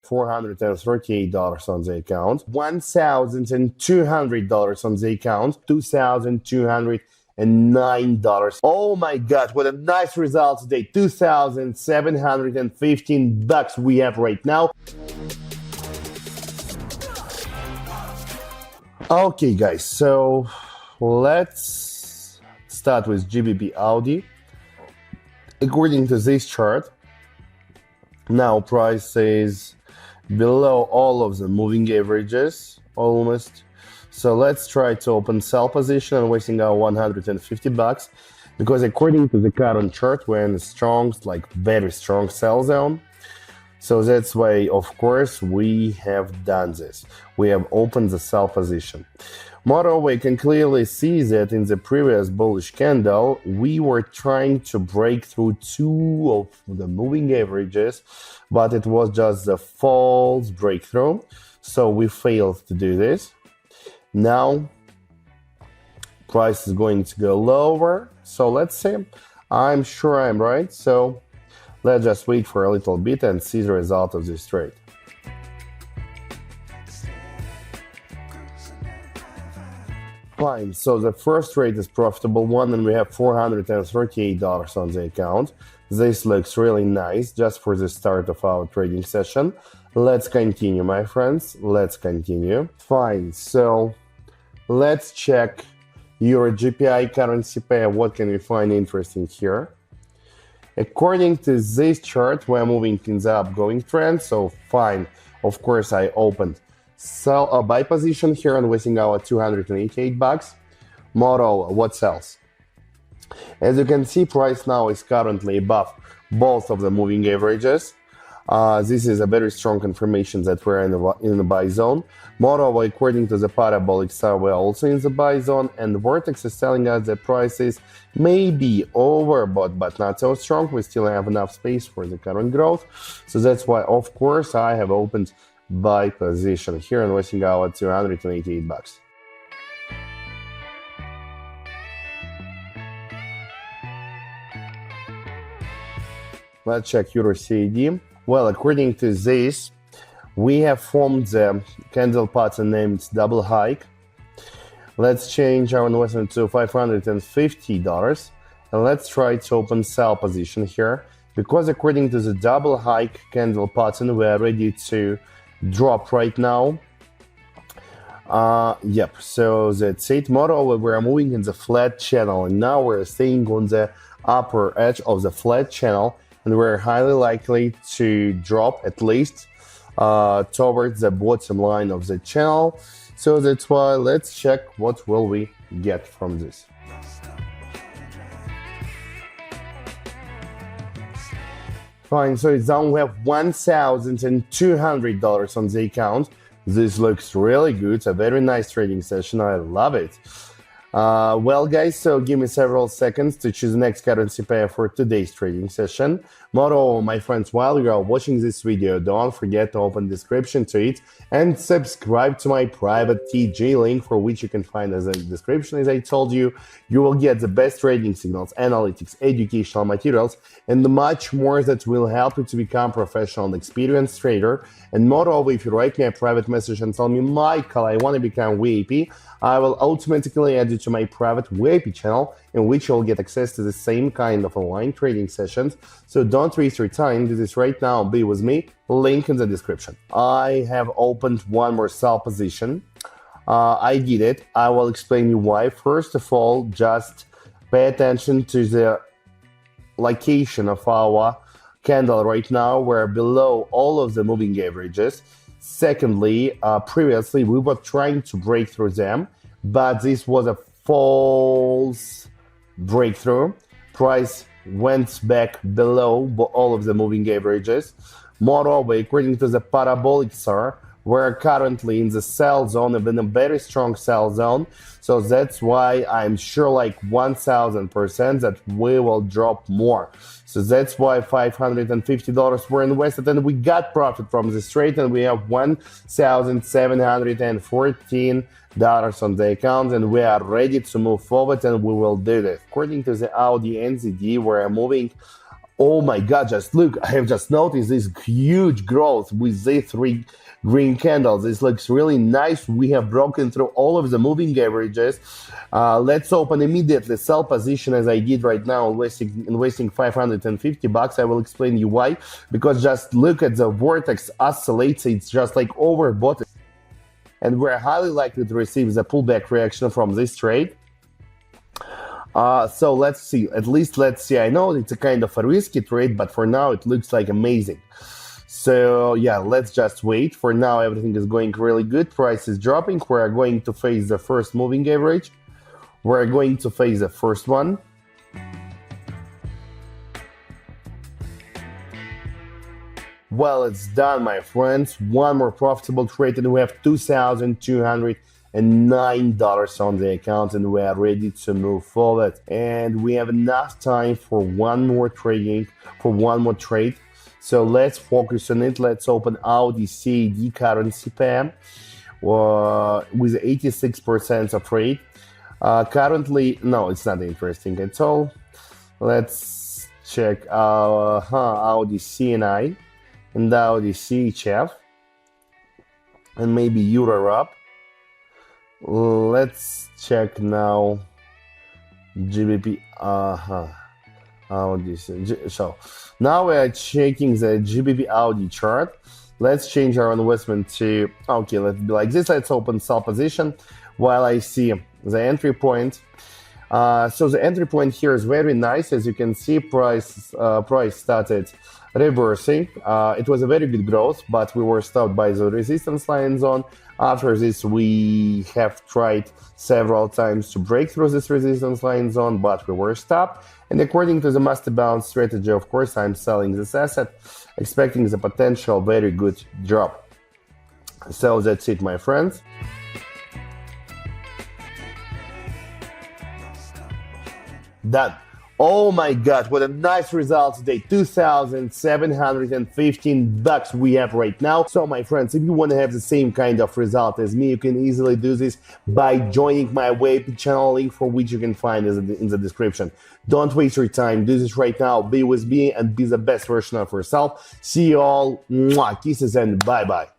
$438 on the account, $1,200 on the account, $2,209. Oh my God, what a nice result today. $2,715 we have right now. Okay guys, so let's start with GBP AUD. According to this chart, now price is below all of the moving averages almost. So let's try to open sell position and wasting our $150 because according to the current chart we're in a strong, like very strong sell zone. So that's why, of course, we have done this. We have opened the sell position. Moreover, we can clearly see that in the previous bullish candle, we were trying to break through two of the moving averages, but it was just a false breakthrough. So we failed to do this. Now, price is going to go lower. So let's see. I'm sure I'm right. So let's just wait for a little bit and see the result of this trade. Fine, so the first trade is profitable one and we have $438 on the account. This looks really nice just for the start of our trading session. Let's continue, my friends. Let's continue. Fine, so let's check your GPI currency pair. What can we find interesting here? According to this chart, we're moving in the upgoing trend, so fine. Of course, I opened sell a buy position here and wasting our $288. Moreover, what sells? As you can see, price now is currently above both of the moving averages. This is a very strong confirmation that we're in the buy zone. Moreover, according to the Parabolic SAR, we're also in the buy zone, and Vortex is telling us that prices may be overbought, but not so strong. We still have enough space for the current growth. So that's why, of course, I have opened buy position here and wasting our $288. Let's check Euro CAD. Well, according to this, we have formed the candle pattern named double hike. Let's change our investment to $550 and let's try to open sell position here because according to the double hike candle pattern, we are ready to drop right now. Yep, so that's it. Moreover, we are moving in the flat channel and now we're staying on the upper edge of the flat channel and we're highly likely to drop at least towards the bottom line of the channel. So that's why let's check what will we get from this. Fine, so it's down. We have $1,200 on the account. This looks really good. It's a very nice trading session. I love it. Well, guys, so give me several seconds to choose the next currency pair for today's trading session. Moreover, my friends, while you are watching this video, don't forget to open the description to it and subscribe to my private TG link, for which you can find as a description. As I told you, you will get the best trading signals, analytics, educational materials, and much more that will help you to become a professional and experienced trader. And moreover, if you write me a private message and tell me, Michael, I want to become VIP, I will automatically add you to my private VIP channel, in which you'll get access to the same kind of online trading sessions. So don't waste your time. Do this right now. Be with me. Link in the description. I have opened one more sell position. I did it. I will explain you why. First of all, just pay attention to the location of our candle right now. We're below all of the moving averages. Secondly, previously we were trying to break through them, but this was a false breakthrough. Price went back below all of the moving averages. Moreover, according to the Parabolic SAR, we're currently in the sell zone, in a very strong sell zone. So that's why I'm sure like 1000% that we will drop more. So that's why $550 were invested and we got profit from this trade, and we have $1,714 on the account, and we are ready to move forward, and we will do this. According to the AUD and ZD, we're moving Oh my God, just look, I have just noticed this huge growth with these three green candles. This looks really nice. We have broken through all of the moving averages. Let's open immediately sell position as I did right now, investing $550. I will explain you why. Because just look at the vortex oscillates. It's just like overbought. And we're highly likely to receive the pullback reaction from this trade. So let's see, at least let's see. I know it's a kind of a risky trade, but for now it looks like amazing. So yeah, let's just wait. For now, everything is going really good. Price is dropping. We're going to face the first moving average. We're going to face the first one. Well, it's done, my friends. One more profitable trade, and we have $2,209 on the account, and we are ready to move forward. And we have enough time for one more trade. So let's focus on it. Let's open AUD CAD currency pair with 86% of rate. Currently, no, it's not interesting at all. Let's check AUD CNI and AUD CHF, and maybe Euro up. Let's check now GBP. So now we are checking the GBP AUD chart. Let's change our investment to, okay, let's be like this. Let's open sell position while I see the entry point. So the entry point here is very nice. As you can see, price started reversing. It was a very good growth, but we were stopped by the resistance line zone. After this, we have tried several times to break through this resistance line zone, but we were stopped. And according to the master balance strategy, of course, I'm selling this asset, expecting the potential very good drop. So that's it, my friends. Done. Oh my God, what a nice result today. $2,715 we have right now. So my friends, if you want to have the same kind of result as me, you can easily do this by joining my web channel, link for which you can find in the description. Don't waste your time. Do this right now. Be with me and be the best version of yourself. See you all. Mwah, kisses and bye-bye.